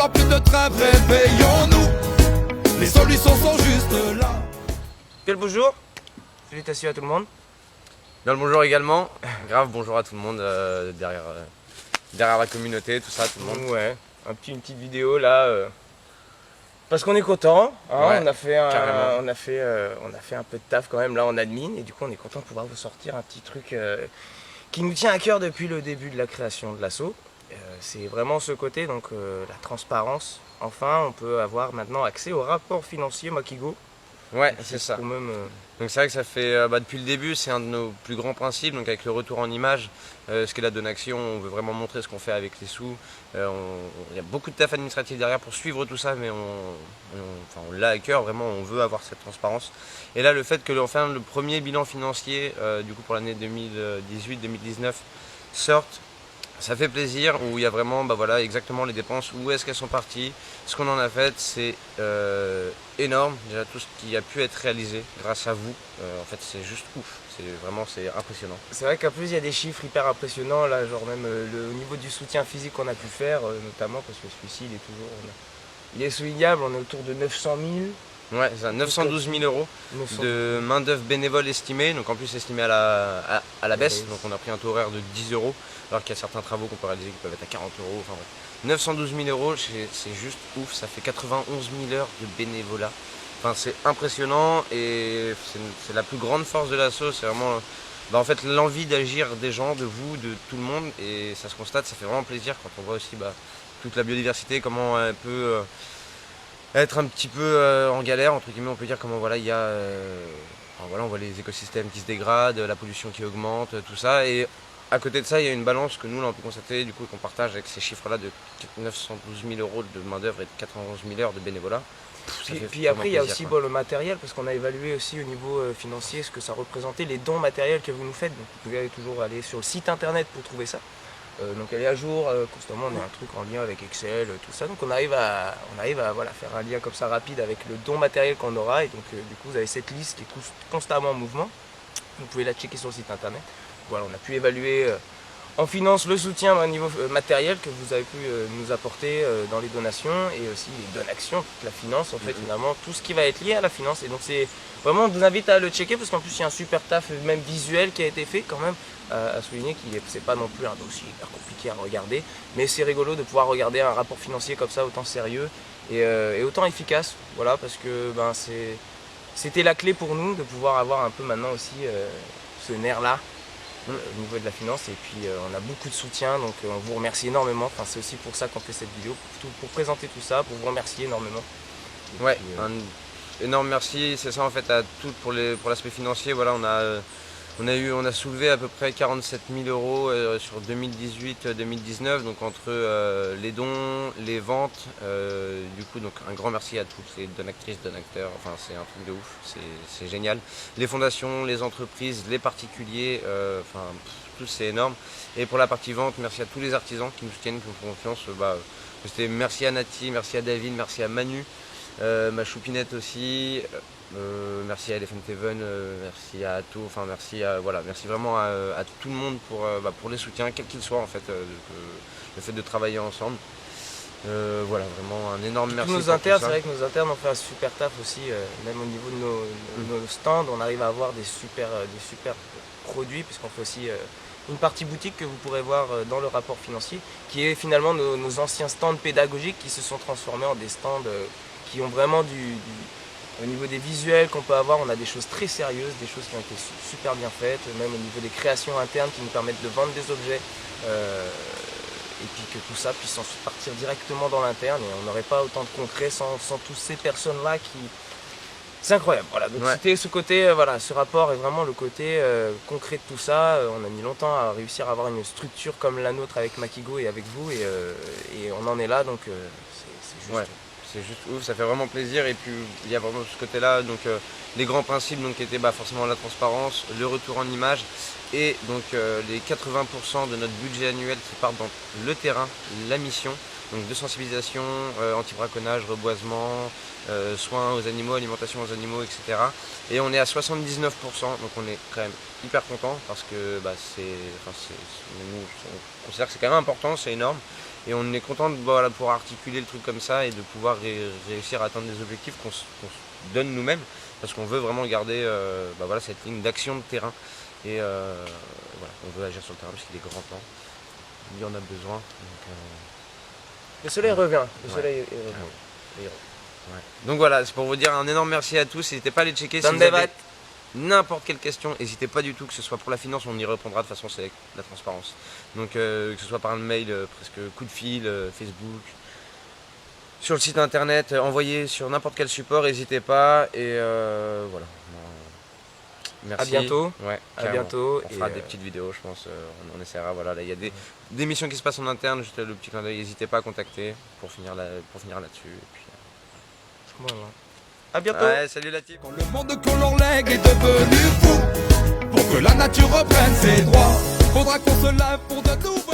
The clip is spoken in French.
pas plus de trêve, réveillons-nous. Les solutions sont juste là. Quel bonjour. Salutations à tout le monde. Bien le bonjour également. Grave bonjour à tout le monde derrière la communauté, tout ça, tout le monde. Ouais, une petite vidéo là. Parce qu'on est content, hein, Ouais, on a fait un peu de taf quand même là en admin et du coup on est content de pouvoir vous sortir un petit truc qui nous tient à cœur depuis le début de la création de l'asso. C'est vraiment ce côté, donc la transparence. Enfin, on peut avoir maintenant accès au rapport financier Makigo. Ouais, c'est ça. Même, Donc c'est vrai que ça fait, depuis le début, c'est un de nos plus grands principes, donc avec le retour en image, ce qu'est la donation, on veut vraiment montrer ce qu'on fait avec les sous. Il y a beaucoup de taf administratif derrière pour suivre tout ça, mais on l'a à cœur, vraiment, on veut avoir cette transparence. Et là, le fait que enfin, le premier bilan financier, du coup pour l'année 2018-2019, sorte, ça fait plaisir, où il y a vraiment voilà, exactement les dépenses, où est-ce qu'elles sont parties, ce qu'on en a fait, c'est énorme, déjà tout ce qui a pu être réalisé grâce à vous, en fait c'est juste ouf, c'est impressionnant. C'est vrai qu'en plus il y a des chiffres hyper impressionnants, là, genre même au niveau du soutien physique qu'on a pu faire, notamment parce que celui-ci il est soulignable, on est autour de 900 000. Ouais, c'est ça, 912 000 euros de main d'œuvre bénévole estimée, donc en plus estimé à la baisse, donc on a pris un taux horaire de 10 euros, alors qu'il y a certains travaux qu'on peut réaliser qui peuvent être à 40 euros, enfin bref. 912 000 euros, c'est juste ouf, ça fait 91 000 heures de bénévolat. Enfin, c'est impressionnant et c'est la plus grande force de l'asso, c'est vraiment en fait, l'envie d'agir des gens, de vous, de tout le monde, et ça se constate, ça fait vraiment plaisir quand on voit aussi toute la biodiversité, comment elle peut être un petit peu en galère, entre guillemets, on peut dire comment voilà, il y a enfin, voilà, on voit les écosystèmes qui se dégradent, la pollution qui augmente, tout ça, et à côté de ça, il y a une balance que nous, là, on peut constater, du coup, qu'on partage avec ces chiffres-là de 912 000 euros de main-d'œuvre et de 91 000 heures de bénévolat. Puis après, il y a aussi le matériel, parce qu'on a évalué aussi au niveau financier ce que ça représentait, les dons matériels que vous nous faites. Donc vous pouvez toujours aller sur le site internet pour trouver ça. Donc elle est à jour, constamment on a un truc en lien avec Excel, tout ça. Donc on arrive à voilà, faire un lien comme ça rapide avec le don matériel qu'on aura. Et donc du coup vous avez cette liste qui est constamment en mouvement. Vous pouvez la checker sur le site internet. Voilà, on a pu évaluer en finance le soutien au niveau matériel que vous avez pu nous apporter dans les donations et aussi les donations, toute la finance en fait finalement, tout ce qui va être lié à la finance. Et donc c'est vraiment, on vous invite à le checker parce qu'en plus il y a un super taf même visuel qui a été fait quand même, à souligner qu'il c'est pas non plus un dossier hyper compliqué à regarder, mais c'est rigolo de pouvoir regarder un rapport financier comme ça autant sérieux et autant efficace, voilà, parce que c'était la clé pour nous de pouvoir avoir un peu maintenant aussi ce nerf là au niveau de la finance, et puis on a beaucoup de soutien, donc on vous remercie énormément. Enfin, c'est aussi pour ça qu'on fait cette vidéo, pour présenter tout ça, pour vous remercier énormément. Et ouais, puis, un énorme merci, c'est ça en fait, à tout pour l'aspect financier. Voilà, on a soulevé à peu près 47 000 euros sur 2018-2019, donc entre les dons, les ventes, du coup donc un grand merci à toutes les donatrices, donateurs, enfin c'est un truc de ouf, c'est génial. Les fondations, les entreprises, les particuliers, enfin tout c'est énorme. Et pour la partie vente, merci à tous les artisans qui nous soutiennent, qui nous font confiance. Merci à Nati, merci à David, merci à Manu. Ma choupinette aussi, merci à Elephant Heaven, merci à Atto, enfin merci vraiment à tout le monde pour les soutiens, quels qu'ils soient en fait, le fait de travailler ensemble. Voilà, vraiment un énorme merci. Nos internes, c'est vrai que nos internes ont fait un super taf aussi, même au niveau de nos stands, on arrive à avoir des super produits, puisqu'on fait aussi une partie boutique que vous pourrez voir dans le rapport financier, qui est finalement nos anciens stands pédagogiques qui se sont transformés en des stands qui ont vraiment au niveau des visuels qu'on peut avoir, on a des choses très sérieuses, des choses qui ont été super bien faites, même au niveau des créations internes qui nous permettent de vendre des objets, et puis que tout ça puisse ensuite partir directement dans l'interne, et on n'aurait pas autant de concret sans toutes ces personnes-là qui... C'est incroyable, voilà. Donc c'était ce côté, voilà, ce rapport est vraiment le côté concret de tout ça. On a mis longtemps à réussir à avoir une structure comme la nôtre avec Makigo et avec vous, et on en est là, donc c'est juste... Ouais. C'est juste ouf, ça fait vraiment plaisir. Et puis il y a vraiment ce côté-là, donc les grands principes donc, qui étaient forcément la transparence, le retour en image et donc les 80% de notre budget annuel qui part dans le terrain, la mission, donc de sensibilisation, anti-braconnage, reboisement, soins aux animaux, alimentation aux animaux, etc. Et on est à 79%, donc on est quand même hyper content parce que nous, on considère que c'est quand même important, c'est énorme. Et on est content de pouvoir articuler le truc comme ça et de pouvoir réussir à atteindre des objectifs qu'on se donne nous-mêmes. Parce qu'on veut vraiment garder cette ligne d'action de terrain. Et on veut agir sur le terrain parce qu'il est grand temps. Il y en a besoin. Le soleil revient. Donc voilà, c'est pour vous dire un énorme merci à tous. N'hésitez pas à les checker si vous avez n'importe quelle question. N'hésitez pas du tout, que ce soit pour la finance, on y répondra. De toute façon, c'est la transparence. Donc que ce soit par un mail, presque coup de fil, Facebook, sur le site internet, envoyez sur n'importe quel support, n'hésitez pas. Et voilà. Merci. À bientôt. Ouais, à bientôt. On fera des petites vidéos, je pense. On essaiera. Voilà, là, il y a des missions qui se passent en interne. Juste le petit clin d'œil. N'hésitez pas à contacter pour finir là-dessus. Et puis, voilà. À bientôt. Ouais, salut la team. Quand le monde qu'on leur lègue est devenu fou, pour que la nature reprenne ses droits, faudra qu'on se lève pour de nouveaux